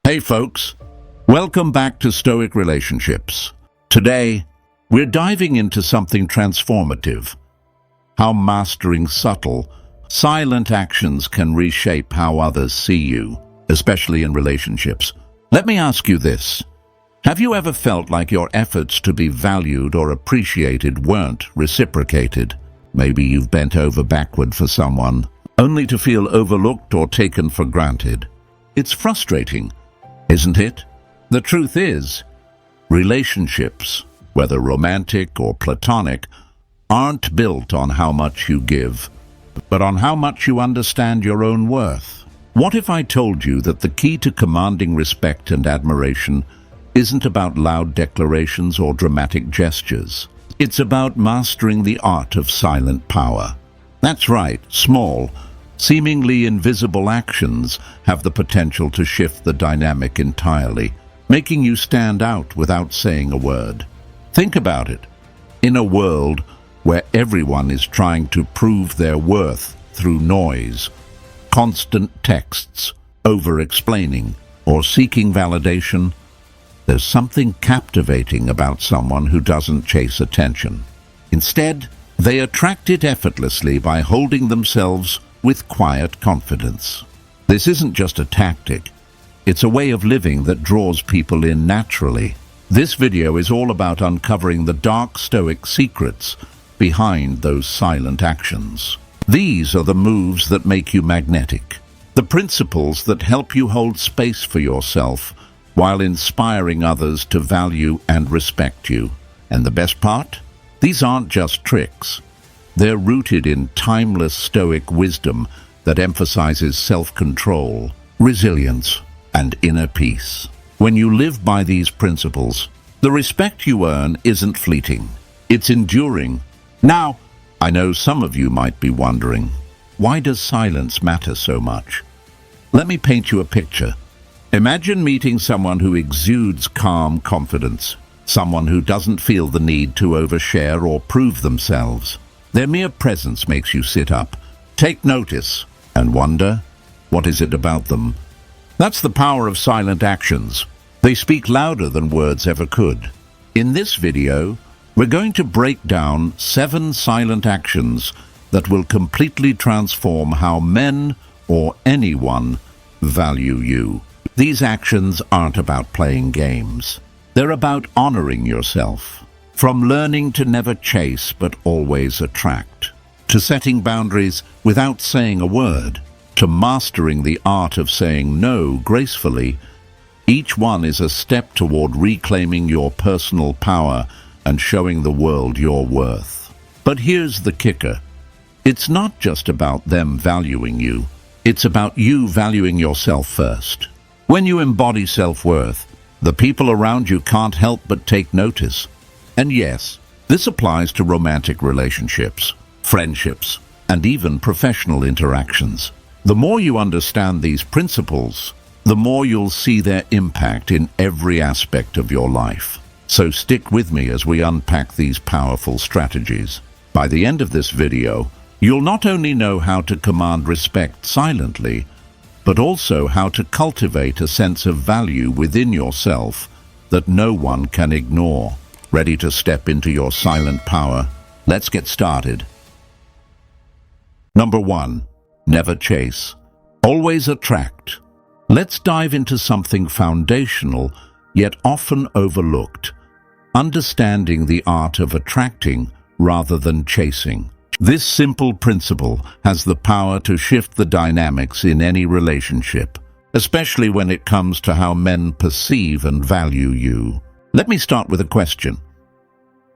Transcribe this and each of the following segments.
Hey folks, welcome back to Stoic Relationships. Today, we're diving into something transformative, how mastering subtle, silent actions can reshape how others see you, especially in relationships. Let me ask you this. Have you ever felt like your efforts to be valued or appreciated weren't reciprocated? Maybe you've bent over backward for someone, only to feel overlooked or taken for granted. It's frustrating, isn't it? The truth is, relationships, whether romantic or platonic, aren't built on how much you give, but on how much you understand your own worth. What if I told you that the key to commanding respect and admiration isn't about loud declarations or dramatic gestures? It's about mastering the art of silent power. That's right, small, seemingly invisible actions have the potential to shift the dynamic entirely, making you stand out without saying a word. Think about it. In a world where everyone is trying to prove their worth through noise, constant texts, over-explaining, or seeking validation, there's something captivating about someone who doesn't chase attention. Instead, they attract it effortlessly by holding themselves with quiet confidence. This isn't just a tactic. It's a way of living that draws people in naturally. This video is all about uncovering the dark Stoic secrets behind those silent actions. These are the moves that make you magnetic, the principles that help you hold space for yourself while inspiring others to value and respect you. And the best part? These aren't just tricks. They're rooted in timeless Stoic wisdom that emphasizes self-control, resilience, and inner peace. When you live by these principles, the respect you earn isn't fleeting. It's enduring. Now, I know some of you might be wondering, why does silence matter so much? Let me paint you a picture. Imagine meeting someone who exudes calm confidence, someone who doesn't feel the need to overshare or prove themselves. Their mere presence makes you sit up, take notice, and wonder, what is it about them? That's the power of silent actions. They speak louder than words ever could. In this video, we're going to break down 7 silent actions that will completely transform how men or anyone value you. These actions aren't about playing games. They're about honoring yourself. From learning to never chase but always attract, to setting boundaries without saying a word, to mastering the art of saying no gracefully, each one is a step toward reclaiming your personal power and showing the world your worth. But here's the kicker. It's not just about them valuing you. It's about you valuing yourself first. When you embody self-worth, the people around you can't help but take notice. And yes, this applies to romantic relationships, friendships, and even professional interactions. The more you understand these principles, the more you'll see their impact in every aspect of your life. So stick with me as we unpack these powerful strategies. By the end of this video, you'll not only know how to command respect silently, but also how to cultivate a sense of value within yourself that no one can ignore. Ready to step into your silent power? Let's get started. Number 1. Never chase. Always attract. Let's dive into something foundational, yet often overlooked. Understanding the art of attracting rather than chasing. This simple principle has the power to shift the dynamics in any relationship, especially when it comes to how men perceive and value you. Let me start with a question.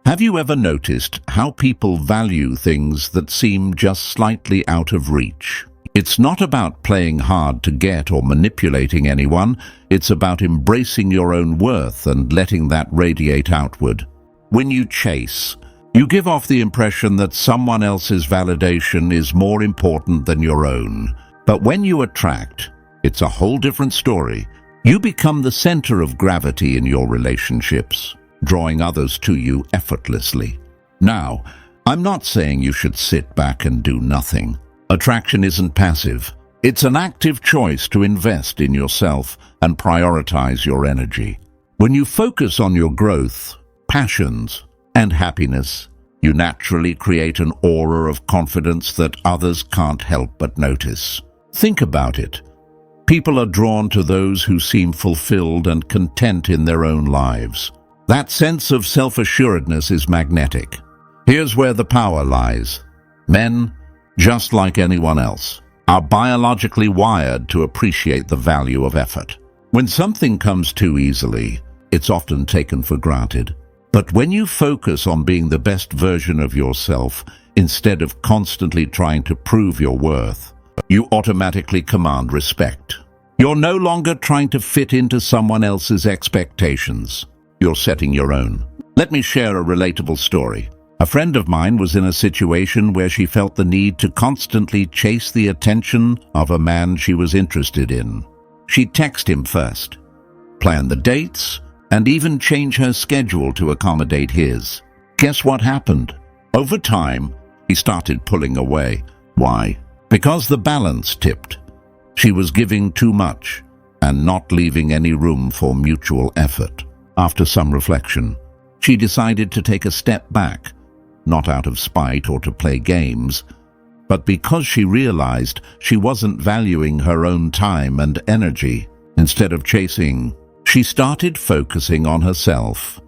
Have you ever noticed how people value things that seem just slightly out of reach? It's not about playing hard to get or manipulating anyone. It's about embracing your own worth and letting that radiate outward. When you chase, you give off the impression that someone else's validation is more important than your own. But when you attract, it's a whole different story. You become the center of gravity in your relationships, drawing others to you effortlessly. Now, I'm not saying you should sit back and do nothing. Attraction isn't passive. It's an active choice to invest in yourself and prioritize your energy. When you focus on your growth, passions, and happiness, you naturally create an aura of confidence that others can't help but notice. Think about it. People are drawn to those who seem fulfilled and content in their own lives. That sense of self-assuredness is magnetic. Here's where the power lies. Men, just like anyone else, are biologically wired to appreciate the value of effort. When something comes too easily, it's often taken for granted. But when you focus on being the best version of yourself, instead of constantly trying to prove your worth, you automatically command respect. You're no longer trying to fit into someone else's expectations. You're setting your own. Let me share a relatable story. A friend of mine was in a situation where she felt the need to constantly chase the attention of a man she was interested in. She'd text him first, plan the dates, and even change her schedule to accommodate his. Guess what happened? Over time, he started pulling away. Why? Because the balance tipped. She was giving too much and not leaving any room for mutual effort. After some reflection, she decided to take a step back, not out of spite or to play games, but because she realized she wasn't valuing her own time and energy. Instead of chasing, she started focusing on herself,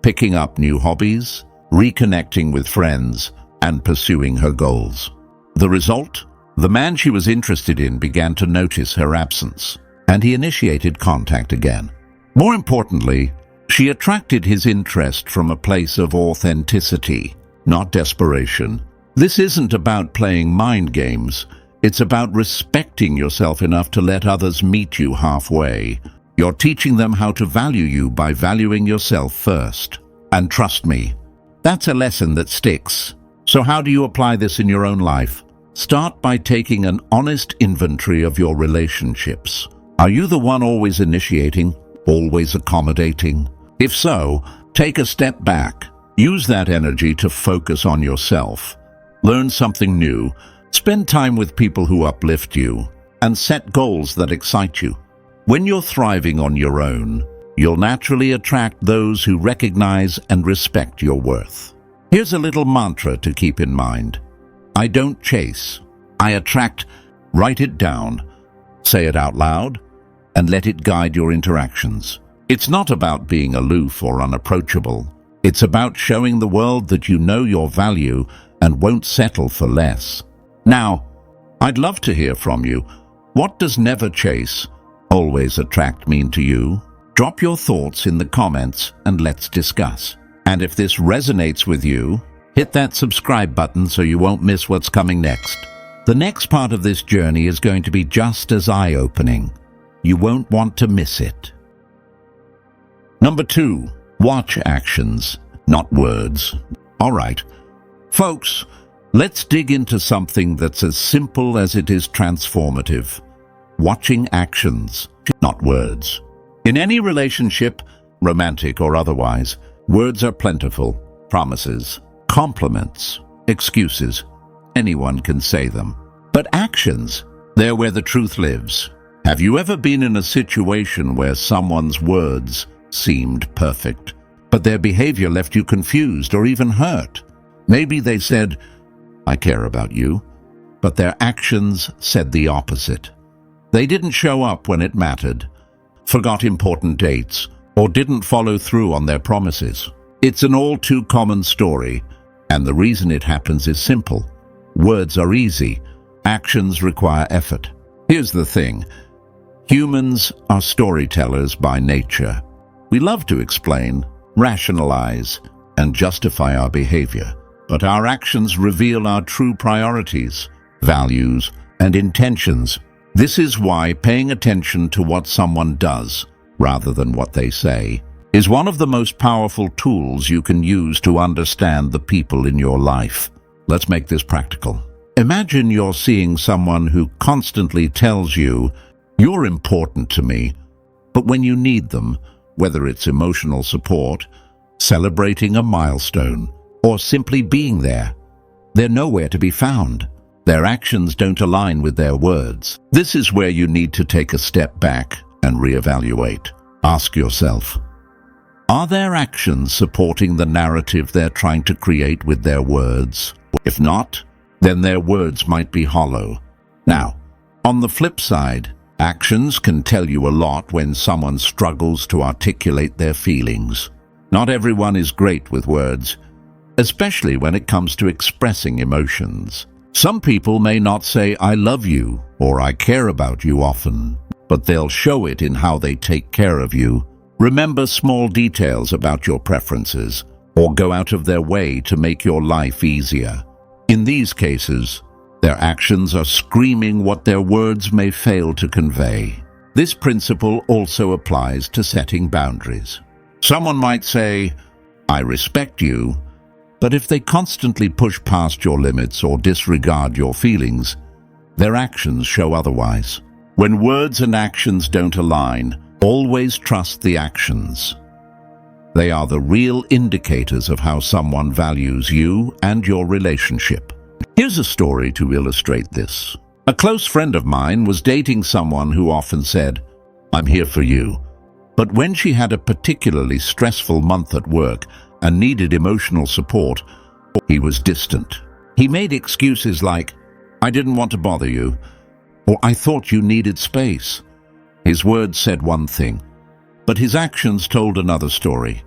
picking up new hobbies, reconnecting with friends, and pursuing her goals. The result? The man she was interested in began to notice her absence, and he initiated contact again. More importantly, she attracted his interest from a place of authenticity, not desperation. This isn't about playing mind games. It's about respecting yourself enough to let others meet you halfway. You're teaching them how to value you by valuing yourself first. And trust me, that's a lesson that sticks. So how do you apply this in your own life? Start by taking an honest inventory of your relationships. Are you the one always initiating, always accommodating? If so, take a step back. Use that energy to focus on yourself. Learn something new, spend time with people who uplift you, and set goals that excite you. When you're thriving on your own, you'll naturally attract those who recognize and respect your worth. Here's a little mantra to keep in mind. I don't chase, I attract. Write it down, say it out loud, and let it guide your interactions. It's not about being aloof or unapproachable. It's about showing the world that you know your value and won't settle for less. Now, I'd love to hear from you. What does never chase, always attract mean to you? Drop your thoughts in the comments and let's discuss. And if this resonates with you, hit that subscribe button so you won't miss what's coming next. The next part of this journey is going to be just as eye-opening. You won't want to miss it. Number 2. Watch actions, not words. All right, folks, let's dig into something that's as simple as it is transformative. Watching actions, not words. In any relationship, romantic or otherwise, words are plentiful. Promises, compliments, excuses. Anyone can say them. But actions, they're where the truth lives. Have you ever been in a situation where someone's words seemed perfect, but their behavior left you confused or even hurt? Maybe they said, "I care about you," but their actions said the opposite. They didn't show up when it mattered, forgot important dates, or didn't follow through on their promises. It's an all too common story, and the reason it happens is simple. Words are easy, actions require effort. Here's the thing. Humans are storytellers by nature. We love to explain, rationalize, and justify our behavior, but our actions reveal our true priorities, values, and intentions. This is why paying attention to what someone does, rather than what they say, is one of the most powerful tools you can use to understand the people in your life. Let's make this practical. Imagine you're seeing someone who constantly tells you, "You're important to me," but when you need them, whether it's emotional support, celebrating a milestone, or simply being there, they're nowhere to be found. Their actions don't align with their words. This is where you need to take a step back and reevaluate. Ask yourself, are their actions supporting the narrative they're trying to create with their words? If not, then their words might be hollow. Now, on the flip side, actions can tell you a lot when someone struggles to articulate their feelings. Not everyone is great with words, especially when it comes to expressing emotions. Some people may not say, "I love you" or "I care about you" often, but they'll show it in how they take care of you. Remember small details about your preferences, or go out of their way to make your life easier. In these cases, their actions are screaming what their words may fail to convey. This principle also applies to setting boundaries. Someone might say, "I respect you," but if they constantly push past your limits or disregard your feelings, their actions show otherwise. When words and actions don't align, always trust the actions. They are the real indicators of how someone values you and your relationship. Here's a story to illustrate this. A close friend of mine was dating someone who often said, "I'm here for you." But when she had a particularly stressful month at work and needed emotional support, he was distant. He made excuses like, "I didn't want to bother you," or "I thought you needed space." His words said one thing, but his actions told another story.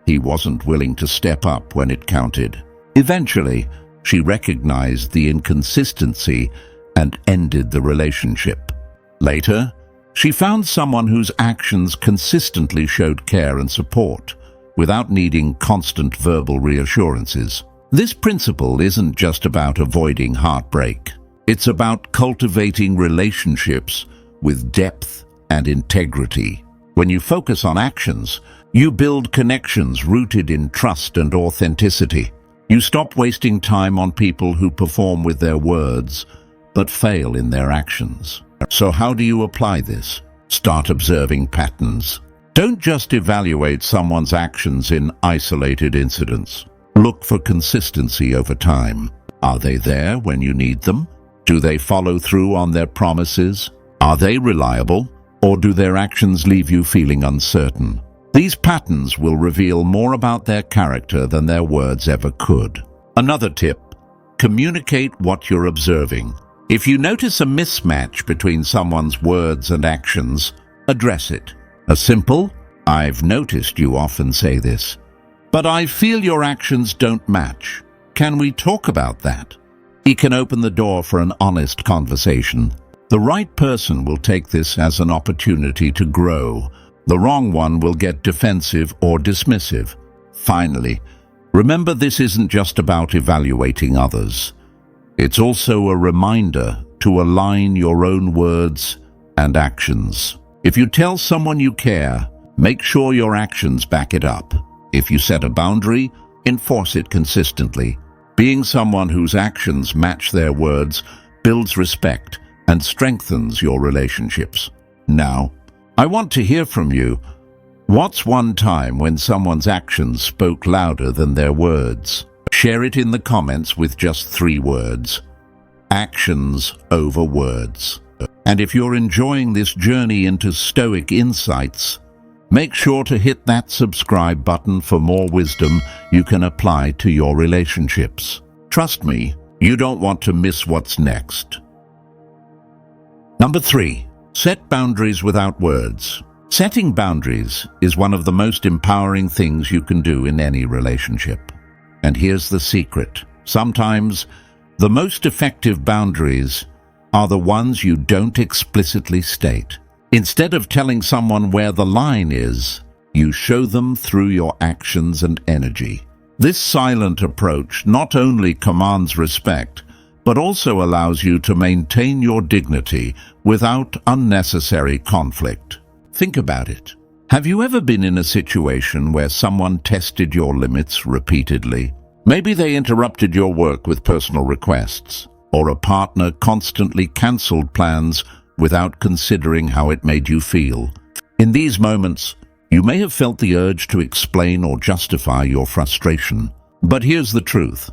He wasn't willing to step up when it counted. Eventually, she recognized the inconsistency and ended the relationship. Later, she found someone whose actions consistently showed care and support, without needing constant verbal reassurances. This principle isn't just about avoiding heartbreak. It's about cultivating relationships with depth and integrity. When you focus on actions, you build connections rooted in trust and authenticity. You stop wasting time on people who perform with their words, but fail in their actions. So how do you apply this? Start observing patterns. Don't just evaluate someone's actions in isolated incidents. Look for consistency over time. Are they there when you need them? Do they follow through on their promises? Are they reliable? Or do their actions leave you feeling uncertain? These patterns will reveal more about their character than their words ever could. Another tip: communicate what you're observing. If you notice a mismatch between someone's words and actions, address it. A simple, "I've noticed you often say this, but I feel your actions don't match. Can we talk about that?" It can open the door for an honest conversation. The right person will take this as an opportunity to grow. The wrong one will get defensive or dismissive. Finally, remember, this isn't just about evaluating others. It's also a reminder to align your own words and actions. If you tell someone you care, make sure your actions back it up. If you set a boundary, enforce it consistently. Being someone whose actions match their words builds respect and strengthens your relationships. Now, I want to hear from you. What's one time when someone's actions spoke louder than their words? Share it in the comments with just 3 words. Actions over words. And if you're enjoying this journey into Stoic insights, make sure to hit that subscribe button for more wisdom you can apply to your relationships. Trust me, you don't want to miss what's next. Number 3. Set boundaries without words. Setting boundaries is one of the most empowering things you can do in any relationship. And here's the secret. Sometimes, the most effective boundaries are the ones you don't explicitly state. Instead of telling someone where the line is, you show them through your actions and energy. This silent approach not only commands respect, but also allows you to maintain your dignity without unnecessary conflict. Think about it. Have you ever been in a situation where someone tested your limits repeatedly? Maybe they interrupted your work with personal requests, or a partner constantly cancelled plans without considering how it made you feel. In these moments, you may have felt the urge to explain or justify your frustration. But here's the truth.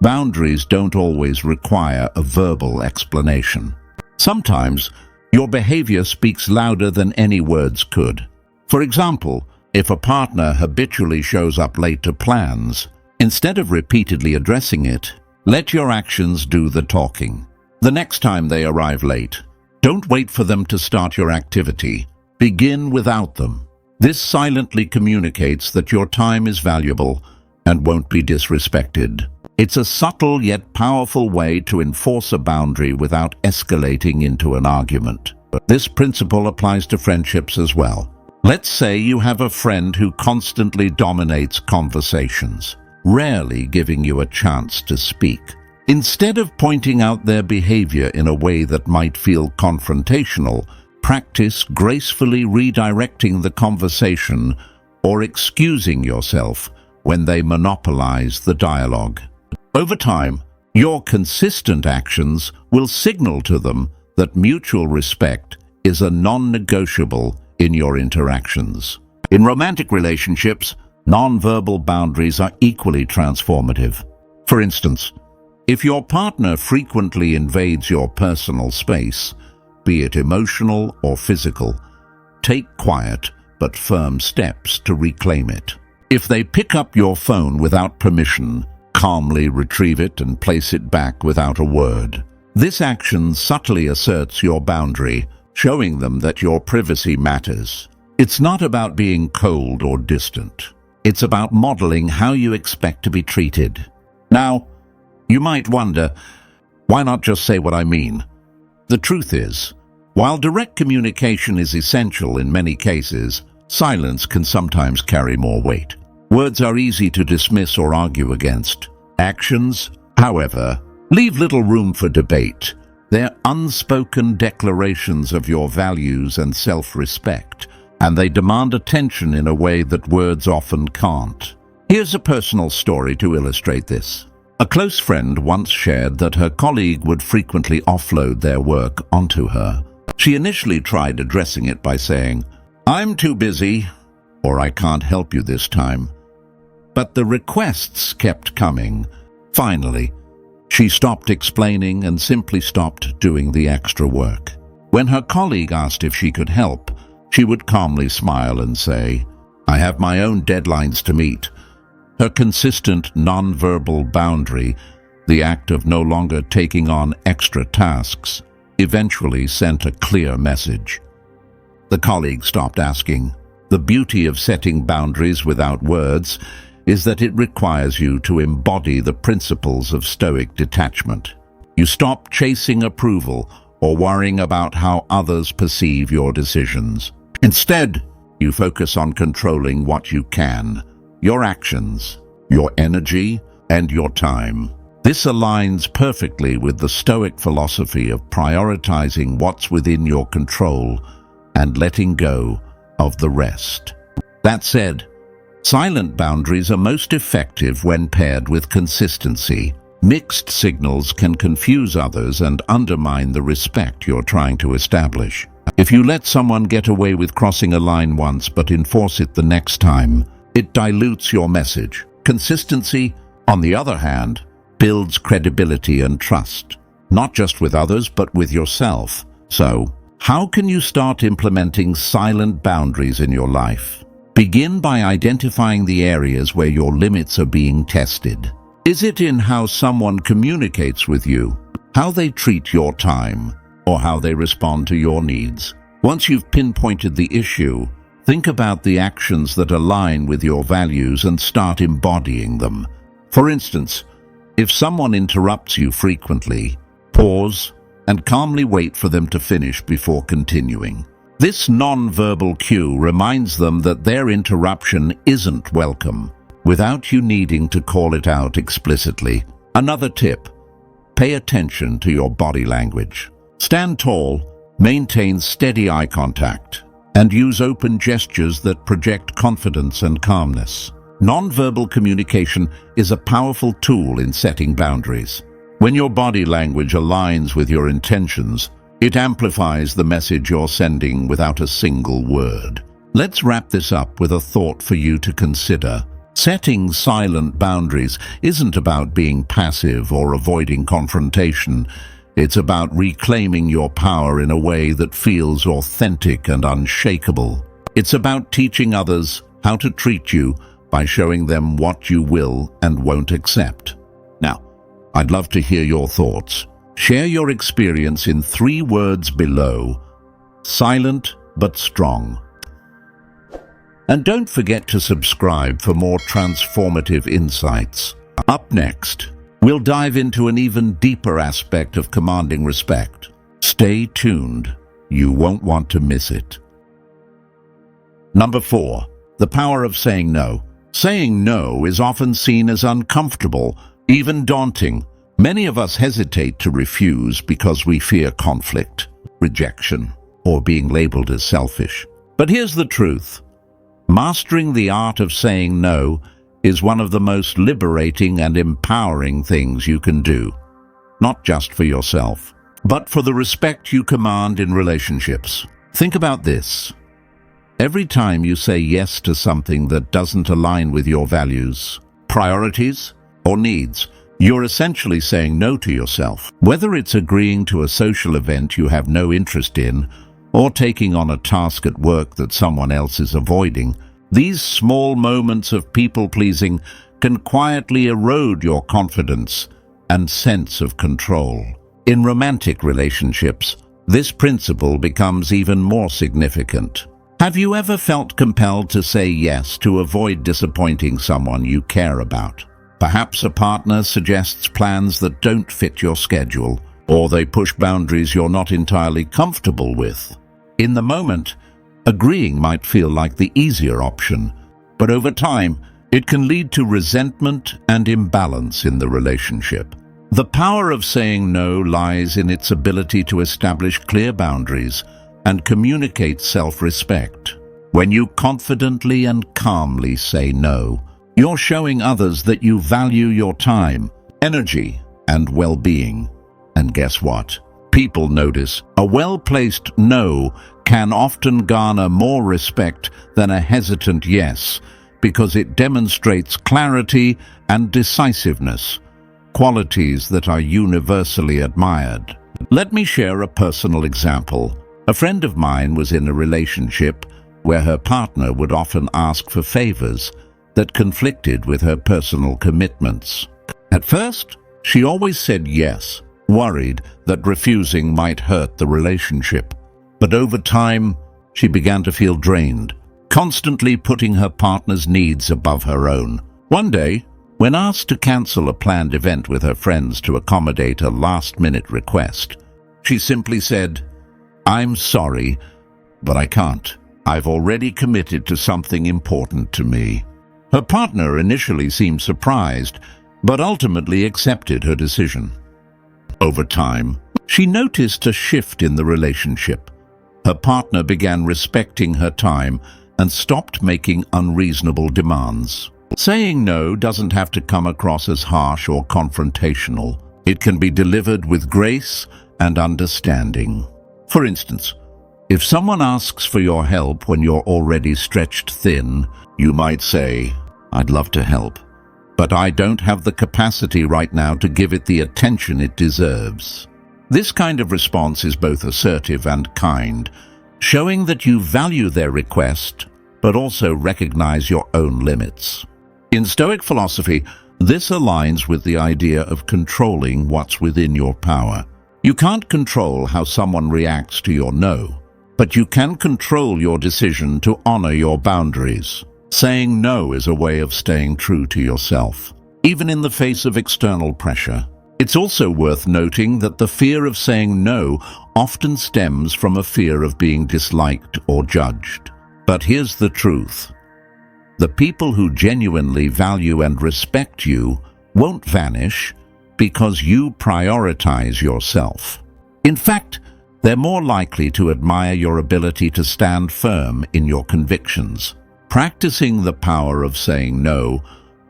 Boundaries don't always require a verbal explanation. Sometimes, your behavior speaks louder than any words could. For example, if a partner habitually shows up late to plans, instead of repeatedly addressing it, let your actions do the talking. The next time they arrive late, don't wait for them to start your activity. Begin without them. This silently communicates that your time is valuable and won't be disrespected. It's a subtle yet powerful way to enforce a boundary without escalating into an argument. This principle applies to friendships as well. Let's say you have a friend who constantly dominates conversations, rarely giving you a chance to speak. Instead of pointing out their behavior in a way that might feel confrontational, practice gracefully redirecting the conversation or excusing yourself when they monopolize the dialogue. Over time, your consistent actions will signal to them that mutual respect is a non-negotiable in your interactions. In romantic relationships, non-verbal boundaries are equally transformative. For instance, if your partner frequently invades your personal space, be it emotional or physical, take quiet but firm steps to reclaim it. If they pick up your phone without permission, calmly retrieve it and place it back without a word. This action subtly asserts your boundary, showing them that your privacy matters. It's not about being cold or distant. It's about modeling how you expect to be treated. Now, you might wonder, why not just say what I mean? The truth is, while direct communication is essential in many cases, silence can sometimes carry more weight. Words are easy to dismiss or argue against. Actions, however, leave little room for debate. They're unspoken declarations of your values and self-respect, and they demand attention in a way that words often can't. Here's a personal story to illustrate this. A close friend once shared that her colleague would frequently offload their work onto her. She initially tried addressing it by saying, "I'm too busy," or "I can't help you this time." But the requests kept coming. Finally, she stopped explaining and simply stopped doing the extra work. When her colleague asked if she could help, she would calmly smile and say, "I have my own deadlines to meet." Her consistent non-verbal boundary, the act of no longer taking on extra tasks, eventually sent a clear message. The colleague stopped asking. The beauty of setting boundaries without words is that it requires you to embody the principles of Stoic detachment. You stop chasing approval or worrying about how others perceive your decisions. Instead, you focus on controlling what you can, your actions, your energy, and your time. This aligns perfectly with the Stoic philosophy of prioritizing what's within your control and letting go of the rest. That said, silent boundaries are most effective when paired with consistency. Mixed signals can confuse others and undermine the respect you're trying to establish. If you let someone get away with crossing a line once but enforce it the next time, it dilutes your message. Consistency, on the other hand, builds credibility and trust, not just with others but with yourself. So, how can you start implementing silent boundaries in your life? Begin by identifying the areas where your limits are being tested. Is it in how someone communicates with you, how they treat your time, or how they respond to your needs? Once you've pinpointed the issue, think about the actions that align with your values and start embodying them. For instance, if someone interrupts you frequently, pause and calmly wait for them to finish before continuing. This non-verbal cue reminds them that their interruption isn't welcome, without you needing to call it out explicitly. Another tip: pay attention to your body language. Stand tall, maintain steady eye contact, and use open gestures that project confidence and calmness. Non-verbal communication is a powerful tool in setting boundaries. When your body language aligns with your intentions, it amplifies the message you're sending without a single word. Let's wrap this up with a thought for you to consider. Setting silent boundaries isn't about being passive or avoiding confrontation. It's about reclaiming your power in a way that feels authentic and unshakable. It's about teaching others how to treat you by showing them what you will and won't accept. Now, I'd love to hear your thoughts. Share your experience in 3 words below: silent but strong. And don't forget to subscribe for more transformative insights. Up next, we'll dive into an even deeper aspect of commanding respect. Stay tuned. You won't want to miss it. Number 4. The power of saying no. Saying no is often seen as uncomfortable, even daunting. Many of us hesitate to refuse because we fear conflict, rejection, or being labeled as selfish. But here's the truth. Mastering the art of saying no is one of the most liberating and empowering things you can do, not just for yourself, but for the respect you command in relationships. Think about this. Every time you say yes to something that doesn't align with your values, priorities, or needs, you're essentially saying no to yourself. Whether it's agreeing to a social event you have no interest in, or taking on a task at work that someone else is avoiding, these small moments of people-pleasing can quietly erode your confidence and sense of control. In romantic relationships, this principle becomes even more significant. Have you ever felt compelled to say yes to avoid disappointing someone you care about? Perhaps a partner suggests plans that don't fit your schedule, or they push boundaries you're not entirely comfortable with. In the moment, agreeing might feel like the easier option, but over time, it can lead to resentment and imbalance in the relationship. The power of saying no lies in its ability to establish clear boundaries and communicate self-respect. When you confidently and calmly say no, you're showing others that you value your time, energy, and well-being. And guess what? People notice. A well-placed no can often garner more respect than a hesitant yes, because it demonstrates clarity and decisiveness, qualities that are universally admired. Let me share a personal example. A friend of mine was in a relationship where her partner would often ask for favors that conflicted with her personal commitments. At first, she always said yes, worried that refusing might hurt the relationship. But over time, she began to feel drained, constantly putting her partner's needs above her own. One day, when asked to cancel a planned event with her friends to accommodate a last-minute request, she simply said, "I'm sorry, but I can't. I've already committed to something important to me." Her partner initially seemed surprised, but ultimately accepted her decision. Over time, she noticed a shift in the relationship. Her partner began respecting her time and stopped making unreasonable demands. Saying no doesn't have to come across as harsh or confrontational. It can be delivered with grace and understanding. For instance, if someone asks for your help when you're already stretched thin, you might say, "I'd love to help, but I don't have the capacity right now to give it the attention it deserves." This kind of response is both assertive and kind, showing that you value their request, but also recognize your own limits. In Stoic philosophy, this aligns with the idea of controlling what's within your power. You can't control how someone reacts to your no, but you can control your decision to honor your boundaries. Saying no is a way of staying true to yourself, even in the face of external pressure. It's also worth noting that the fear of saying no often stems from a fear of being disliked or judged. But here's the truth. The people who genuinely value and respect you won't vanish because you prioritize yourself. In fact, they're more likely to admire your ability to stand firm in your convictions. Practicing the power of saying no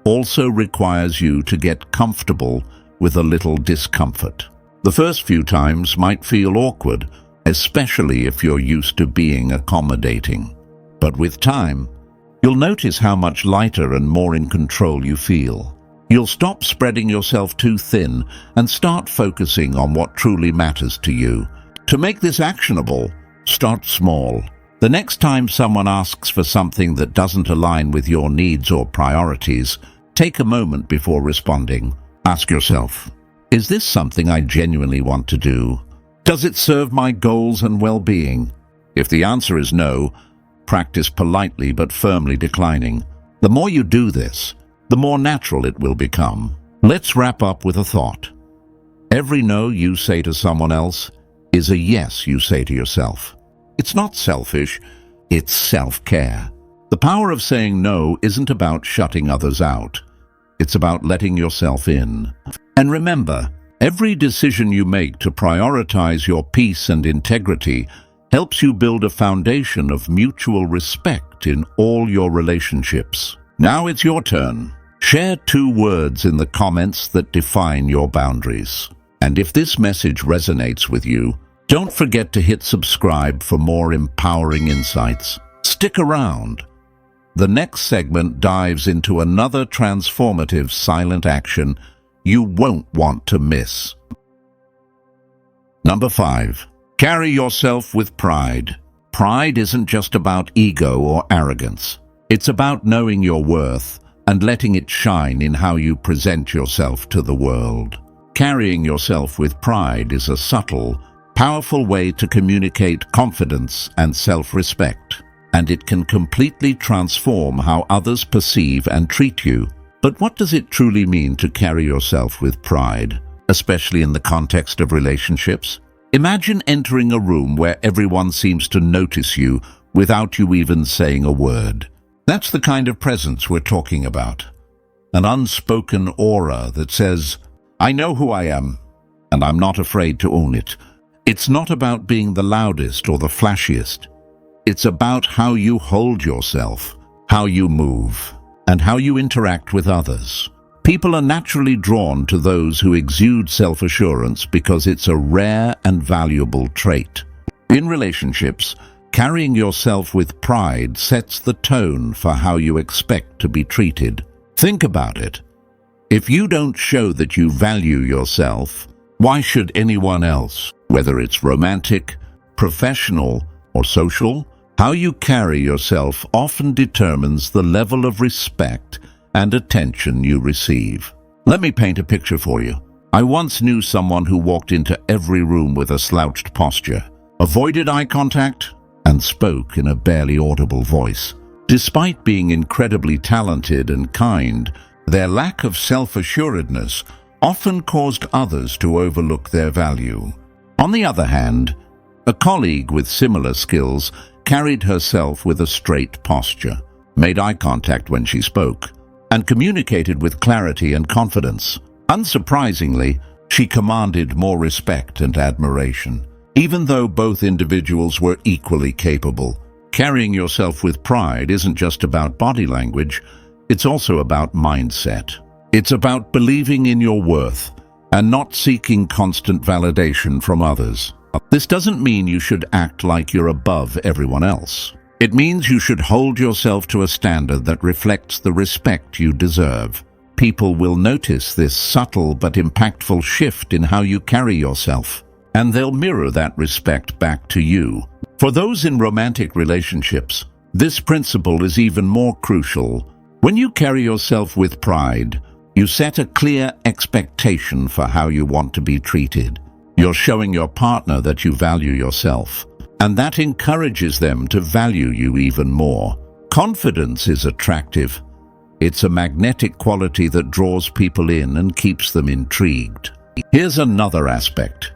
also requires you to get comfortable with a little discomfort. The first few times might feel awkward, especially if you're used to being accommodating. But with time, you'll notice how much lighter and more in control you feel. You'll stop spreading yourself too thin and start focusing on what truly matters to you. To make this actionable, start small. The next time someone asks for something that doesn't align with your needs or priorities, take a moment before responding. Ask yourself, is this something I genuinely want to do? Does it serve my goals and well-being? If the answer is no, practice politely but firmly declining. The more you do this, the more natural it will become. Let's wrap up with a thought. Every no you say to someone else is a yes you say to yourself. It's not selfish, it's self-care. The power of saying no isn't about shutting others out. It's about letting yourself in. And remember, every decision you make to prioritize your peace and integrity helps you build a foundation of mutual respect in all your relationships. Now it's your turn. Share 2 words in the comments that define your boundaries. And if this message resonates with you, don't forget to hit subscribe for more empowering insights. Stick around. The next segment dives into another transformative silent action you won't want to miss. Number 5. Carry yourself with pride. Pride isn't just about ego or arrogance. It's about knowing your worth and letting it shine in how you present yourself to the world. Carrying yourself with pride is a subtle, powerful way to communicate confidence and self-respect, and it can completely transform how others perceive and treat you. But what does it truly mean to carry yourself with pride, especially in the context of relationships? Imagine entering a room where everyone seems to notice you without you even saying a word. That's the kind of presence we're talking about. An unspoken aura that says, I know who I am, and I'm not afraid to own it. It's not about being the loudest or the flashiest. It's about how you hold yourself, how you move, and how you interact with others. People are naturally drawn to those who exude self-assurance because it's a rare and valuable trait. In relationships, carrying yourself with pride sets the tone for how you expect to be treated. Think about it. If you don't show that you value yourself, why should anyone else, whether it's romantic, professional, or social? How you carry yourself often determines the level of respect and attention you receive. Let me paint a picture for you. I once knew someone who walked into every room with a slouched posture, avoided eye contact, and spoke in a barely audible voice. Despite being incredibly talented and kind, their lack of self-assuredness often caused others to overlook their value. On the other hand, a colleague with similar skills carried herself with a straight posture, made eye contact when she spoke, and communicated with clarity and confidence. Unsurprisingly, she commanded more respect and admiration. Even though both individuals were equally capable, carrying yourself with pride isn't just about body language, it's also about mindset. It's about believing in your worth and not seeking constant validation from others. This doesn't mean you should act like you're above everyone else. It means you should hold yourself to a standard that reflects the respect you deserve. People will notice this subtle but impactful shift in how you carry yourself, and they'll mirror that respect back to you. For those in romantic relationships, this principle is even more crucial. When you carry yourself with pride, you set a clear expectation for how you want to be treated. You're showing your partner that you value yourself, and that encourages them to value you even more. Confidence is attractive. It's a magnetic quality that draws people in and keeps them intrigued. Here's another aspect.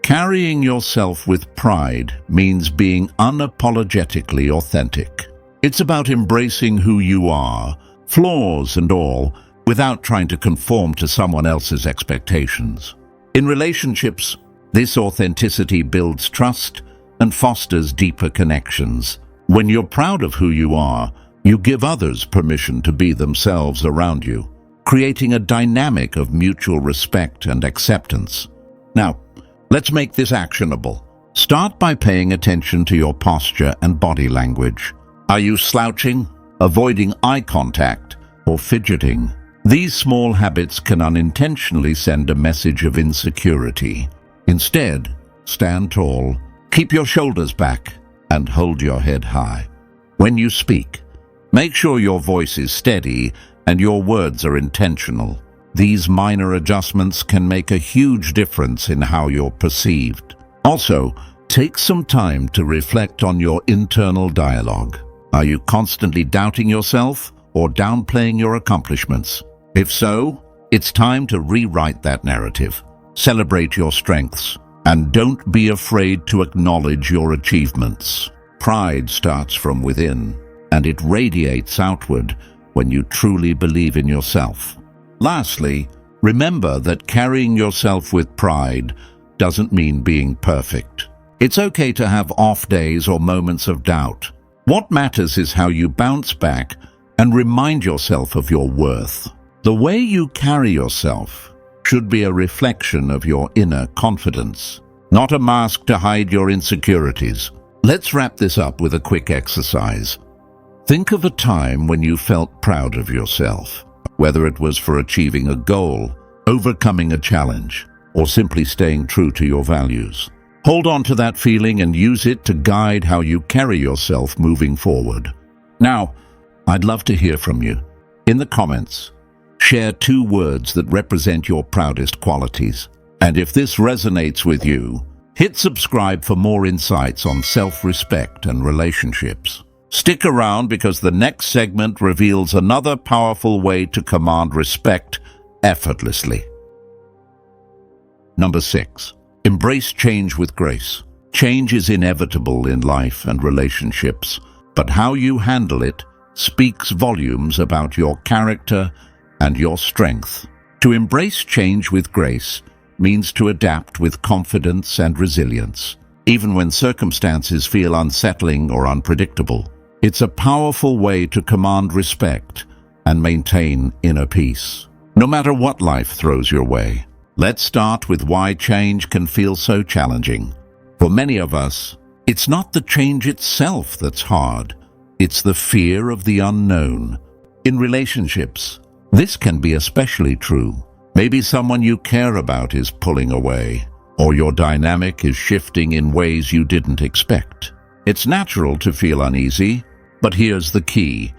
Carrying yourself with pride means being unapologetically authentic. It's about embracing who you are, flaws and all, without trying to conform to someone else's expectations. In relationships, this authenticity builds trust and fosters deeper connections. When you're proud of who you are, you give others permission to be themselves around you, creating a dynamic of mutual respect and acceptance. Now, let's make this actionable. Start by paying attention to your posture and body language. Are you slouching, avoiding eye contact, or fidgeting. These small habits can unintentionally send a message of insecurity. Instead, stand tall, keep your shoulders back, and hold your head high. When you speak, make sure your voice is steady and your words are intentional. These minor adjustments can make a huge difference in how you're perceived. Also, take some time to reflect on your internal dialogue. Are you constantly doubting yourself or downplaying your accomplishments? If so, it's time to rewrite that narrative. Celebrate your strengths, and don't be afraid to acknowledge your achievements. Pride starts from within, and it radiates outward when you truly believe in yourself. Lastly, remember that carrying yourself with pride doesn't mean being perfect. It's okay to have off days or moments of doubt. What matters is how you bounce back and remind yourself of your worth. The way you carry yourself should be a reflection of your inner confidence, not a mask to hide your insecurities. Let's wrap this up with a quick exercise. Think of a time when you felt proud of yourself, whether it was for achieving a goal, overcoming a challenge, or simply staying true to your values. Hold on to that feeling and use it to guide how you carry yourself moving forward. Now, I'd love to hear from you. In the comments, share 2 words that represent your proudest qualities. And if this resonates with you, hit subscribe for more insights on self-respect and relationships. Stick around because the next segment reveals another powerful way to command respect effortlessly. Number 6. Embrace change with grace. Change is inevitable in life and relationships, but how you handle it speaks volumes about your character and your strength. To embrace change with grace means to adapt with confidence and resilience, even when circumstances feel unsettling or unpredictable. It's a powerful way to command respect and maintain inner peace, no matter what life throws your way. Let's start with why change can feel so challenging. For many of us, it's not the change itself that's hard. It's the fear of the unknown. In relationships, this can be especially true. Maybe someone you care about is pulling away, or your dynamic is shifting in ways you didn't expect. It's natural to feel uneasy, but here's the key.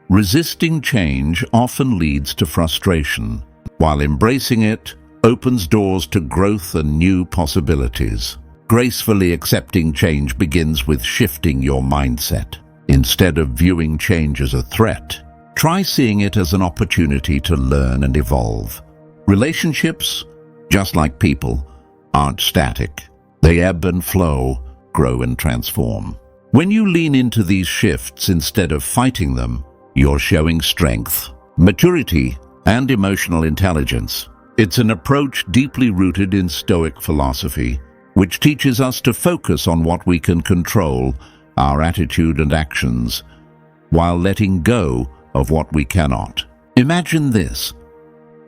Resisting change often leads to frustration, while embracing it opens doors to growth and new possibilities. Gracefully accepting change begins with shifting your mindset. Instead of viewing change as a threat, try seeing it as an opportunity to learn and evolve. Relationships, just like people, aren't static. They ebb and flow, grow and transform. When you lean into these shifts instead of fighting them, you're showing strength, maturity, and emotional intelligence. It's an approach deeply rooted in Stoic philosophy, which teaches us to focus on what we can control, our attitude and actions, while letting go of what we cannot. Imagine this.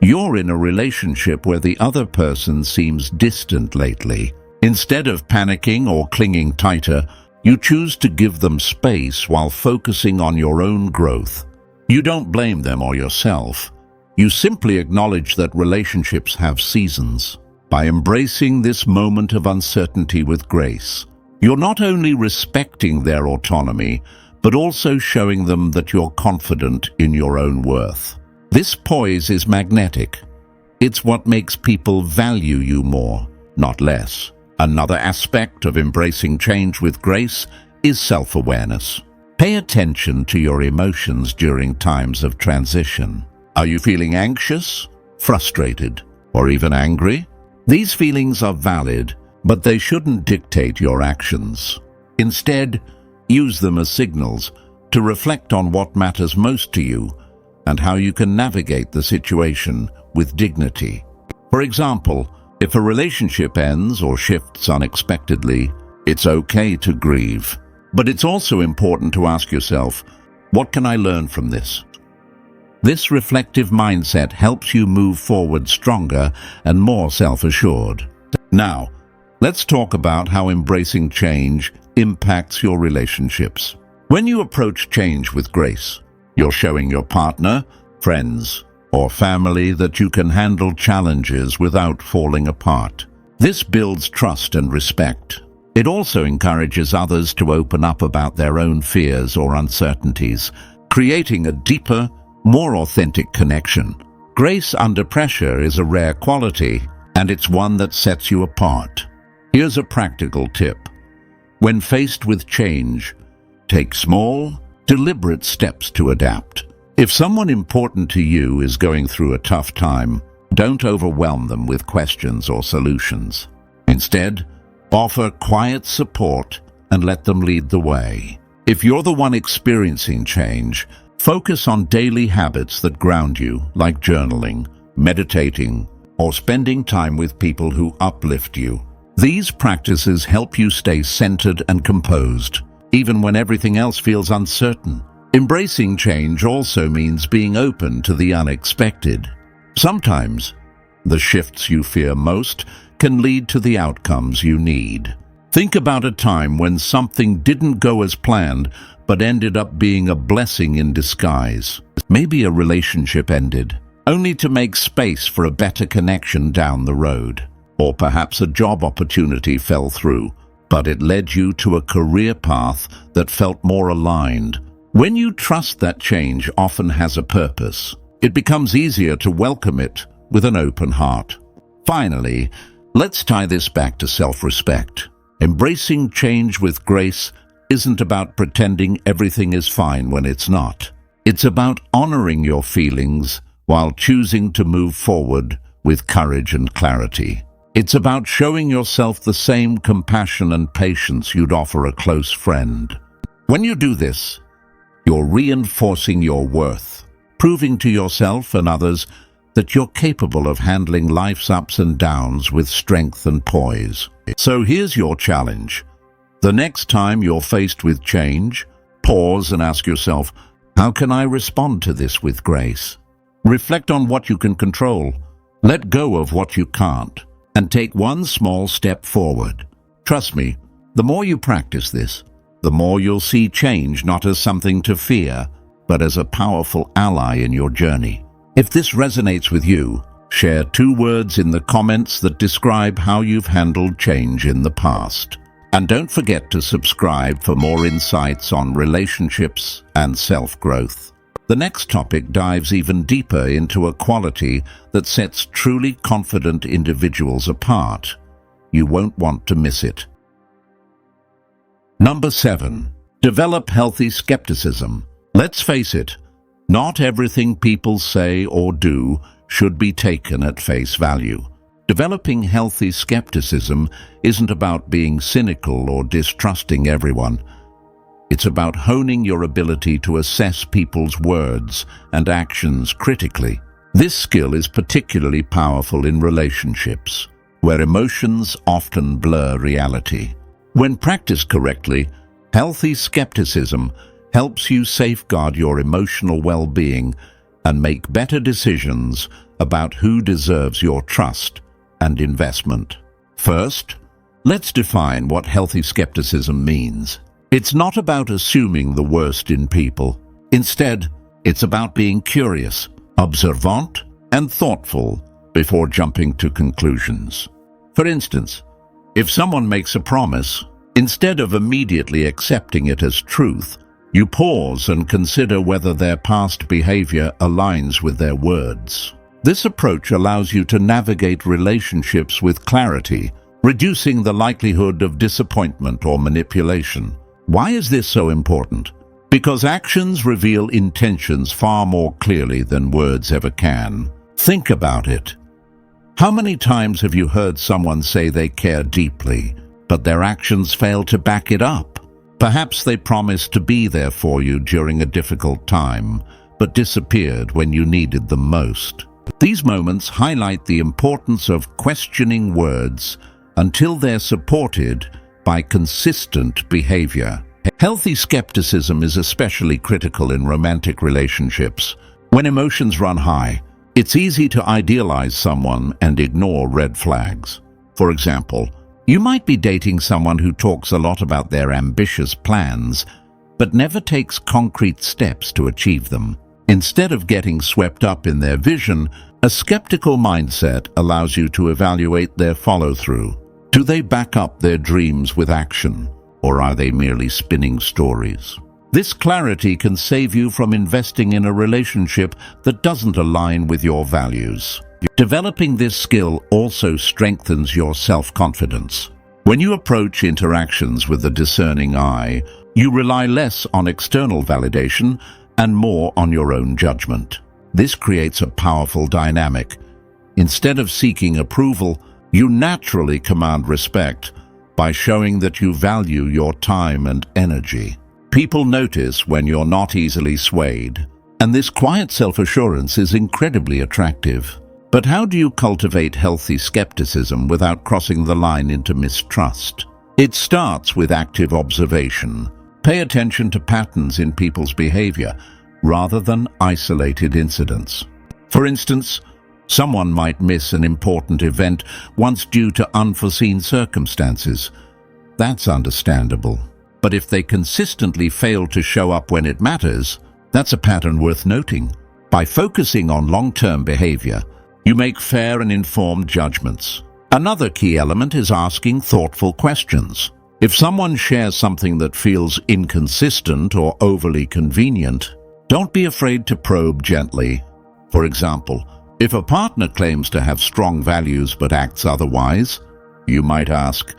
You're in a relationship where the other person seems distant lately. Instead of panicking or clinging tighter, you choose to give them space while focusing on your own growth. You don't blame them or yourself. You simply acknowledge that relationships have seasons. By embracing this moment of uncertainty with grace, you're not only respecting their autonomy, but also showing them that you're confident in your own worth. This poise is magnetic. It's what makes people value you more, not less. Another aspect of embracing change with grace is self-awareness. Pay attention to your emotions during times of transition. Are you feeling anxious, frustrated, or even angry? These feelings are valid, but they shouldn't dictate your actions. Instead, use them as signals to reflect on what matters most to you and how you can navigate the situation with dignity. For example, if a relationship ends or shifts unexpectedly, it's okay to grieve. But it's also important to ask yourself, what can I learn from this? This reflective mindset helps you move forward stronger and more self-assured. Now, let's talk about how embracing change impacts your relationships. When you approach change with grace, You're showing your partner, friends, or family that you can handle challenges without falling apart. This builds trust and respect. It also encourages others to open up about their own fears or uncertainties, creating a deeper, more authentic connection. Grace under pressure is a rare quality, and it's one that sets you apart. Here's a practical tip. When faced with change, take small, deliberate steps to adapt. If someone important to you is going through a tough time, don't overwhelm them with questions or solutions. Instead, offer quiet support and let them lead the way. If you're the one experiencing change, focus on daily habits that ground you, like journaling, meditating, or spending time with people who uplift you. These practices help you stay centered and composed, even when everything else feels uncertain. Embracing change also means being open to the unexpected. Sometimes, the shifts you fear most can lead to the outcomes you need. Think about a time when something didn't go as planned, but ended up being a blessing in disguise. Maybe a relationship ended, only to make space for a better connection down the road. Or perhaps a job opportunity fell through, but it led you to a career path that felt more aligned. When you trust that change often has a purpose, it becomes easier to welcome it with an open heart. Finally, let's tie this back to self-respect. Embracing change with grace isn't about pretending everything is fine when it's not. It's about honoring your feelings while choosing to move forward with courage and clarity. It's about showing yourself the same compassion and patience you'd offer a close friend. When you do this, you're reinforcing your worth, proving to yourself and others that you're capable of handling life's ups and downs with strength and poise. So here's your challenge. The next time you're faced with change, pause and ask yourself, how can I respond to this with grace? Reflect on what you can control, let go of what you can't, and take one small step forward. Trust me, the more you practice this, the more you'll see change not as something to fear, but as a powerful ally in your journey. If this resonates with you, share 2 words in the comments that describe how you've handled change in the past. And don't forget to subscribe for more insights on relationships and self-growth. The next topic dives even deeper into a quality that sets truly confident individuals apart. You won't want to miss it. Number 7. Develop healthy skepticism. Let's face it, not everything people say or do should be taken at face value. Developing healthy skepticism isn't about being cynical or distrusting everyone. It's about honing your ability to assess people's words and actions critically. This skill is particularly powerful in relationships, where emotions often blur reality. When practiced correctly, healthy skepticism helps you safeguard your emotional well-being and make better decisions about who deserves your trust and investment. First, let's define what healthy skepticism means. It's not about assuming the worst in people. Instead, it's about being curious, observant, and thoughtful before jumping to conclusions. For instance, if someone makes a promise, instead of immediately accepting it as truth, you pause and consider whether their past behavior aligns with their words. This approach allows you to navigate relationships with clarity, reducing the likelihood of disappointment or manipulation. Why is this so important? Because actions reveal intentions far more clearly than words ever can. Think about it. How many times have you heard someone say they care deeply, but their actions fail to back it up? Perhaps they promised to be there for you during a difficult time, but disappeared when you needed them most. These moments highlight the importance of questioning words until they're supported by consistent behavior. Healthy skepticism is especially critical in romantic relationships. When emotions run high, it's easy to idealize someone and ignore red flags. For example, you might be dating someone who talks a lot about their ambitious plans, but never takes concrete steps to achieve them. Instead of getting swept up in their vision, a skeptical mindset allows you to evaluate their follow-through. Do they back up their dreams with action, or are they merely spinning stories? This clarity can save you from investing in a relationship that doesn't align with your values. Developing this skill also strengthens your self-confidence. When you approach interactions with a discerning eye, you rely less on external validation and more on your own judgment. This creates a powerful dynamic. Instead of seeking approval, you naturally command respect by showing that you value your time and energy. People notice when you're not easily swayed, and this quiet self-assurance is incredibly attractive. But how do you cultivate healthy skepticism without crossing the line into mistrust? It starts with active observation. Pay attention to patterns in people's behavior rather than isolated incidents. For instance, someone might miss an important event once due to unforeseen circumstances. That's understandable. But if they consistently fail to show up when it matters, that's a pattern worth noting. By focusing on long-term behavior, you make fair and informed judgments. Another key element is asking thoughtful questions. If someone shares something that feels inconsistent or overly convenient, don't be afraid to probe gently. For example, if a partner claims to have strong values but acts otherwise, you might ask,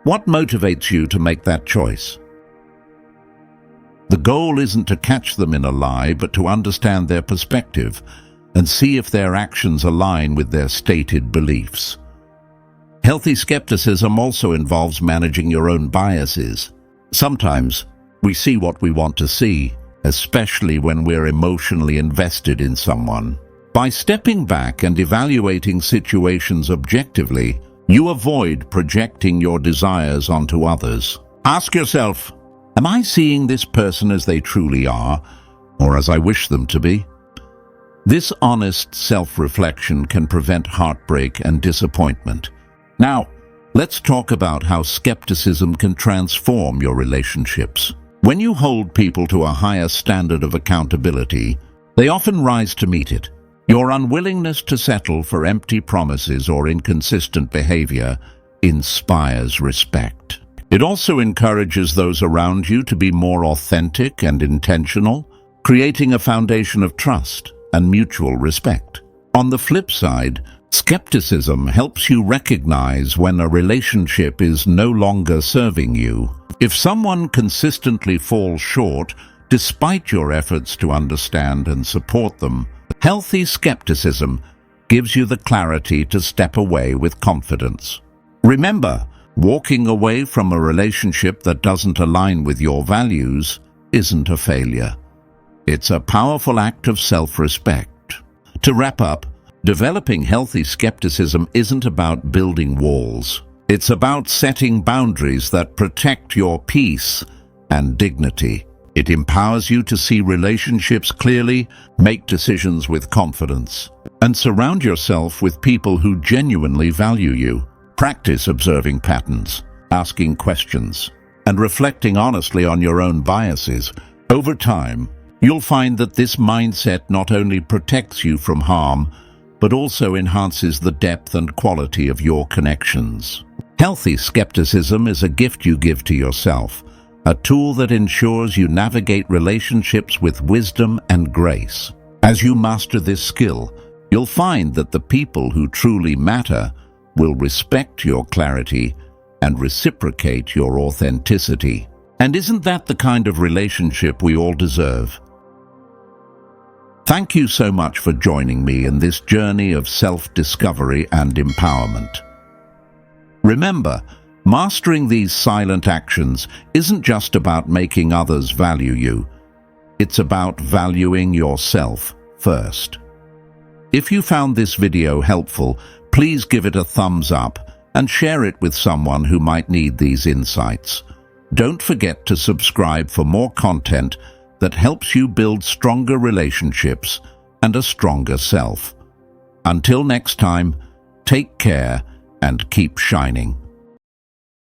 what motivates you to make that choice? The goal isn't to catch them in a lie, but to understand their perspective and see if their actions align with their stated beliefs. Healthy skepticism also involves managing your own biases. Sometimes we see what we want to see, especially when we're emotionally invested in someone. By stepping back and evaluating situations objectively, you avoid projecting your desires onto others. Ask yourself, am I seeing this person as they truly are, or as I wish them to be? This honest self-reflection can prevent heartbreak and disappointment. Now, let's talk about how skepticism can transform your relationships. When you hold people to a higher standard of accountability, they often rise to meet it. Your unwillingness to settle for empty promises or inconsistent behavior inspires respect. It also encourages those around you to be more authentic and intentional, creating a foundation of trust and mutual respect. On the flip side, skepticism helps you recognize when a relationship is no longer serving you. If someone consistently falls short, despite your efforts to understand and support them, healthy skepticism gives you the clarity to step away with confidence. Remember, walking away from a relationship that doesn't align with your values isn't a failure. It's a powerful act of self-respect. To wrap up, developing healthy skepticism isn't about building walls. It's about setting boundaries that protect your peace and dignity. It empowers you to see relationships clearly, make decisions with confidence, and surround yourself with people who genuinely value you. Practice observing patterns, asking questions, and reflecting honestly on your own biases. Over time, you'll find that this mindset not only protects you from harm, but also enhances the depth and quality of your connections. Healthy skepticism is a gift you give to yourself, a tool that ensures you navigate relationships with wisdom and grace. As you master this skill, you'll find that the people who truly matter will respect your clarity and reciprocate your authenticity. And isn't that the kind of relationship we all deserve? Thank you so much for joining me in this journey of self-discovery and empowerment. Remember, mastering these silent actions isn't just about making others value you. It's about valuing yourself first. If you found this video helpful, please give it a thumbs up and share it with someone who might need these insights. Don't forget to subscribe for more content that helps you build stronger relationships and a stronger self. Until next time, take care and keep shining.